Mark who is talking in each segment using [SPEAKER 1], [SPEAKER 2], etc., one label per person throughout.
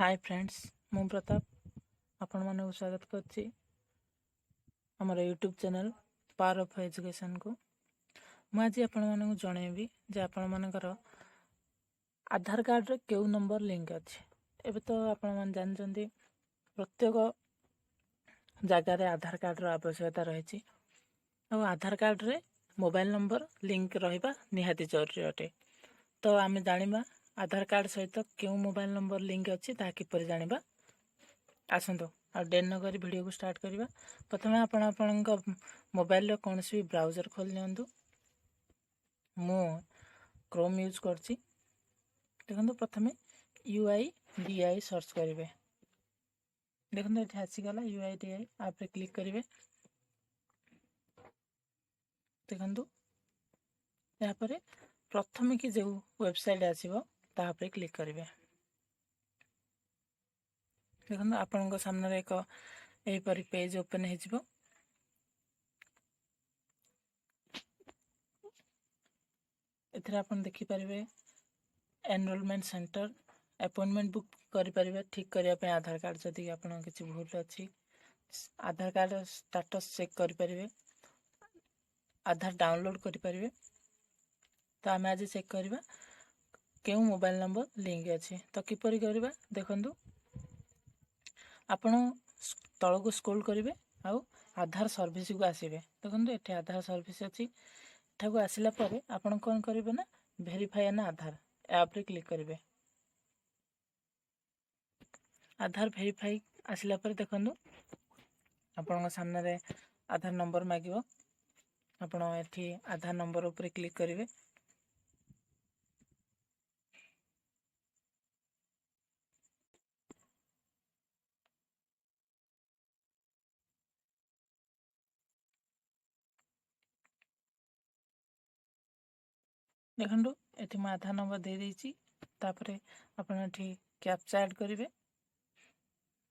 [SPEAKER 1] Hi friends, मु प्रताप आपण मानक स्वागत करछि हमर YouTube channel power of education को। मु आज आपण मानक जणेबी जे आपण मानकर आधार कार्ड रे केउ नंबर लिंक अछि। एबे तो आपण मान जानचंदी प्रत्येक जगह रे आधार कार्ड रो आवश्यकता रहिछि और आधार कार्ड रे मोबाइल नंबर लिंक रहिबा निहाती जरूरी अटे। तो आमे जानिबा आधार कार्ड सहित क्यों मोबाइल नंबर लिंक अच्छी ता किपर जानिबा। आसंतो आ डेन नगरी वीडियो को स्टार्ट करिबा। प्रथमे आपण मोबाइल रो कोनसी भी ब्राउजर खोल नियंतु। मु क्रोम यूज करछि। देखंतु प्रथमे UIDI सर्च करिवे। देखंतु एठी आसी गला UIDI आप पे क्लिक करिवे। देखंतु यहाँ पर प्रथमे कि जो वेबसाइट आसीबो ता पे क्लिक करिवे। देखो आपण सामने एक एपरी पेज ओपन हो। एथरे आपण देखि परिबे एनरोलमेंट सेंटर अपॉइंटमेंट बुक करि परिबे ठीक करिया पे आधार कार्ड जदि आपण किछि भूल अछि आधार कार्ड स्टेटस चेक करि परिबे आधार डाउनलोड करि परिबे। तो आमे आज चेक करिबा केउ मोबाइल नंबर लिंक अछि। तो किपरि करिबा देखंतु आपण तळ को स्क्रॉल करिवे आउ आधार सर्विस को आसीबे। देखंतु एठी आधार सर्विस अछि। एठा को आसिला परे आपण कोन करिवे ना वेरीफाई एन आधार ऐप रे क्लिक करिवे। आधार वेरीफाई आसिला परे देखंतु आपण सामने रे आधार नंबर मागिवो। आपण एठी आधार नंबर ऊपर क्लिक करिवे। देखंतु एठी म आधार नंबर दे देछि। तापरे आपण एठी कैप्चा ऐड करिवे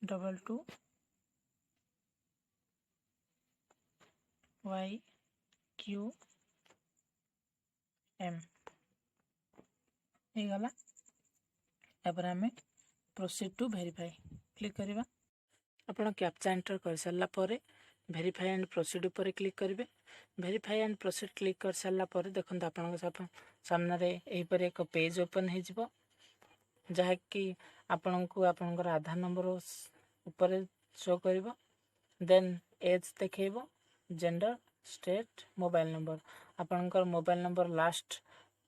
[SPEAKER 1] 22YQM हे गला। एपर हमें प्रोसीड टू वेरीफाई क्लिक करिवा। आपण कैप्चा एंटर कर सारला परे वेरीफाई एंड प्रोसीड ऊपर क्लिक करिवे। वेरीफाई एंड प्रोसीड क्लिक कर सारला परे देखंतु आपण सामने रे एही पर एक पेज ओपन हे जिवो जहा कि आपण को आपनकर आधार नंबर ऊपर शो करिवो। देन एज देखेबो जेंडर स्टेट मोबाइल नंबर आपनकर मोबाइल नंबर लास्ट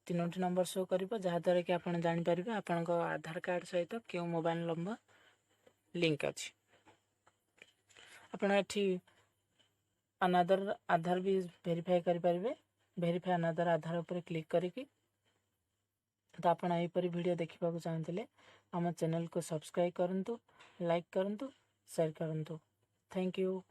[SPEAKER 1] तीनोटी नंबर शो करिवो जहा द्वारा कि आपण जानि परिबे आपनकर आधार कार्ड सहित केउ मोबाइल नंबर लिंक अछि। आपण एठी अनदर आधार भी वेरीफाई करि परिबे। वेरीफाई अनदर आधार ऊपर क्लिक करिकि तो आपण एही परि वीडियो देखिबा को चाहतिले हम चैनल को सब्सक्राइब करंतु, लाइक करंतु, शेयर करंतु। Thank you.